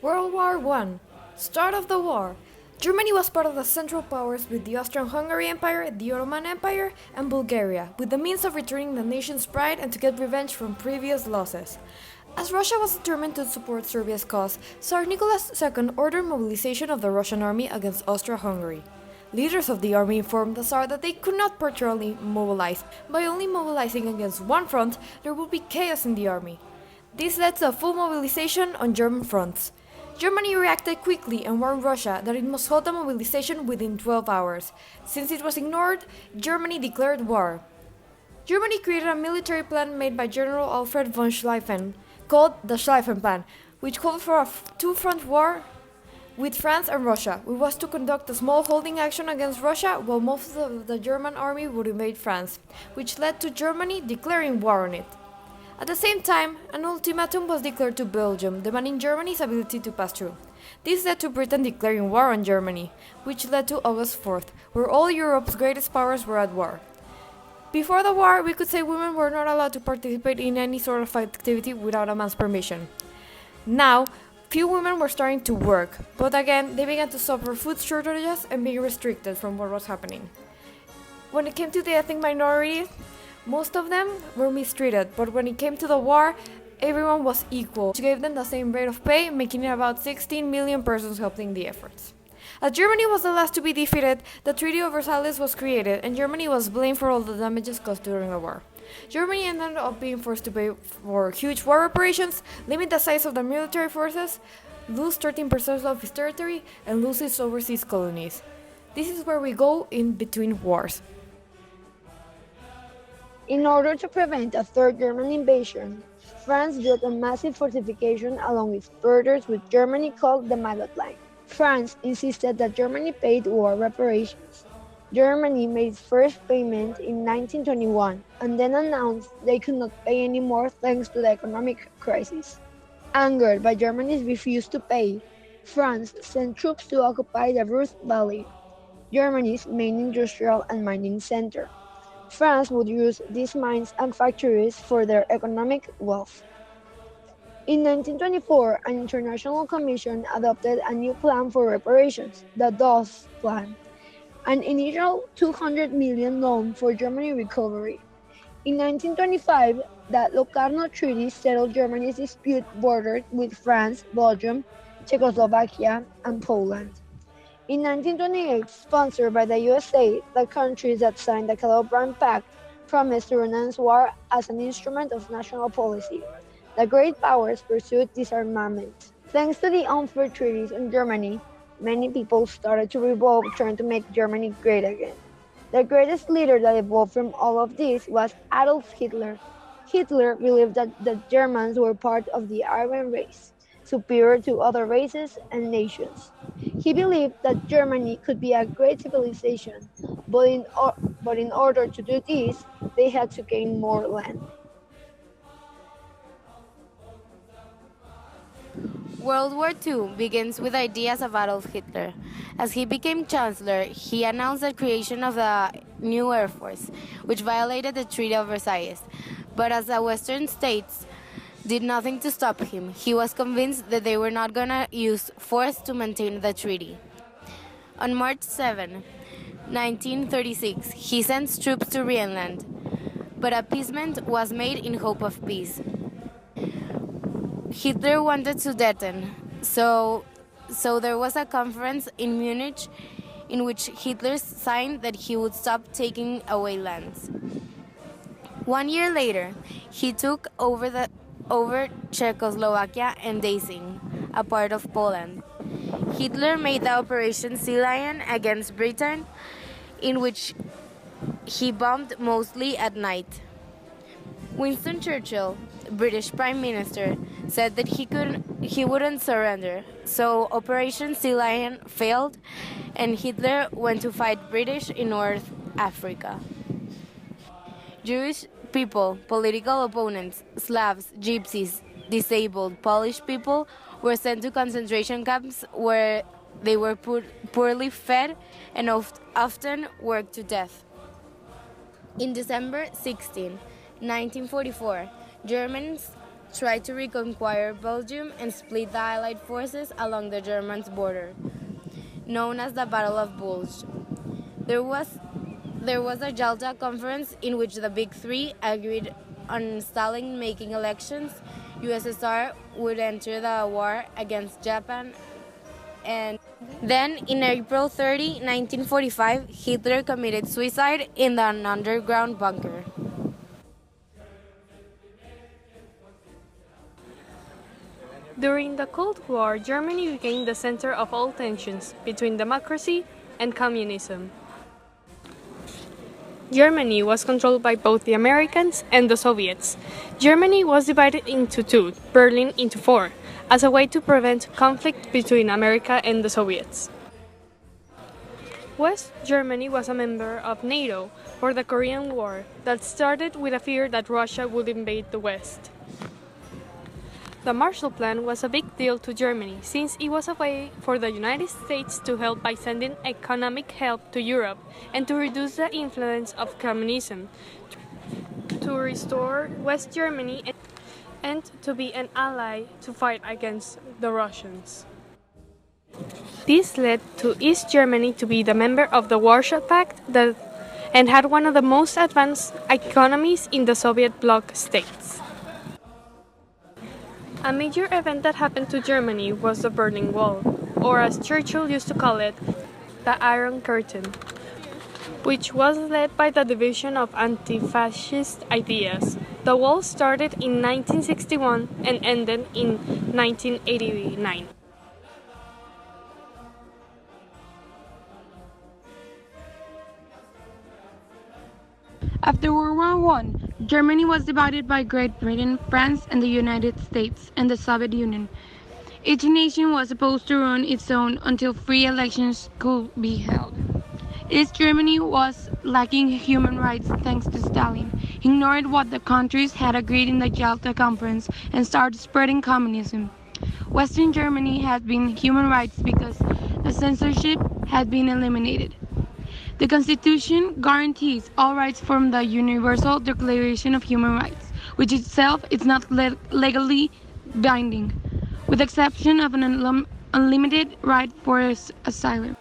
World War I. Start of the war. Germany was part of the Central Powers with the Austrian-Hungary Empire, the Ottoman Empire, and Bulgaria, with the means of returning the nation's pride and to get revenge from previous losses. As Russia was determined to support Serbia's cause, Tsar Nicholas II ordered mobilization of the Russian army against Austria-Hungary. Leaders of the army informed the Tsar that they could not partially mobilize. By only mobilizing against one front, there would be chaos in the army. This led to a full mobilization on German fronts. Germany reacted quickly and warned Russia that it must hold the mobilization within 12 hours. Since it was ignored, Germany declared war. Germany created a military plan made by General Alfred von Schlieffen, called the Schlieffen Plan, which called for a two-front war with France and Russia, which was to conduct a small holding action against Russia while most of the German army would invade France, which led to Germany declaring war on it. At the same time, an ultimatum was declared to Belgium, demanding Germany's ability to pass through. This led to Britain declaring war on Germany, which led to August 4th, where all Europe's greatest powers were at war. Before the war, we could say women were not allowed to participate in any sort of activity without a man's permission. Now, few women were starting to work, but again, they began to suffer food shortages and being restricted from what was happening. When it came to the ethnic minorities, most of them were mistreated, but when it came to the war, everyone was equal, which gave them the same rate of pay, making it about 16 million persons helping the efforts. As Germany was the last to be defeated, the Treaty of Versailles was created, and Germany was blamed for all the damages caused during the war. Germany ended up being forced to pay for huge war reparations, limit the size of the military forces, lose 13% of its territory, and lose its overseas colonies. This is where we go in between wars. In order to prevent a third German invasion, France built a massive fortification along its borders with Germany called the Maginot Line. France insisted that Germany paid war reparations. Germany made its first payment in 1921 and then announced they could not pay anymore thanks to the economic crisis. Angered by Germany's refuse to pay, France sent troops to occupy the Ruhr Valley, Germany's main industrial and mining center. France would use these mines and factories for their economic wealth. In 1924, an international commission adopted a new plan for reparations, the Dawes Plan, an initial 200 million loan for Germany recovery. In 1925, the Locarno Treaty settled Germany's dispute bordered with France, Belgium, Czechoslovakia, and Poland. In 1928, sponsored by the USA, the countries that signed the Kilbride Pact promised to renounce war as an instrument of national policy. The great powers pursued disarmament. Thanks to the unfair treaties in Germany, many people started to revolt, trying to make Germany great again. The greatest leader that evolved from all of this was Adolf Hitler. Hitler believed that the Germans were part of the Aryan race, superior to other races and nations. He believed that Germany could be a great civilization, but in order to do this, they had to gain more land. World War II begins with ideas of Adolf Hitler. As he became chancellor, he announced the creation of the new Air Force, which violated the Treaty of Versailles. But as the Western states did nothing to stop him, he was convinced that they were not going to use force to maintain the treaty. On March 7, 1936, he sent troops to Rhineland, but appeasement was made in hope of peace. Hitler wanted Sudeten, so there was a conference in Munich in which Hitler signed that he would stop taking away lands. 1 year later, he took over Czechoslovakia and Danzig, a part of Poland. Hitler made the Operation Sea Lion against Britain, in which he bombed mostly at night. Winston Churchill, British Prime Minister, said that he wouldn't surrender, so Operation Sea Lion failed and Hitler went to fight British in North Africa. Jewish people, political opponents, Slavs, Gypsies, disabled Polish people were sent to concentration camps where they were poorly fed and often worked to death. In December 16, 1944, Germans tried to reconquer Belgium and split the Allied forces along the Germans' border, known as the Battle of Bulge. There was a Jalta conference in which the Big Three agreed on Stalin making elections. USSR would enter the war against Japan, and then in April 30, 1945, Hitler committed suicide in an underground bunker. During the Cold War, Germany became the center of all tensions between democracy and communism. Germany was controlled by both the Americans and the Soviets. Germany was divided into two, Berlin into four, as a way to prevent conflict between America and the Soviets. West Germany was a member of NATO for the Korean War that started with a fear that Russia would invade the West. The Marshall Plan was a big deal to Germany since it was a way for the United States to help by sending economic help to Europe and to reduce the influence of communism, to restore West Germany and to be an ally to fight against the Russians. This led to East Germany to be the member of the Warsaw Pact and had one of the most advanced economies in the Soviet bloc states. A major event that happened to Germany was the Berlin Wall, or as Churchill used to call it, the Iron Curtain, which was led by the division of anti-fascist ideas. The wall started in 1961 and ended in 1989. After World War I, Germany was divided by Great Britain, France, and the United States, and the Soviet Union. Each nation was supposed to run its own until free elections could be held. East Germany was lacking human rights thanks to Stalin. He ignored what the countries had agreed in the Jalta Conference and started spreading communism. Western Germany had been human rights because the censorship had been eliminated. The Constitution guarantees all rights from the Universal Declaration of Human Rights, which itself is not legally binding, with the exception of an unlimited right for asylum.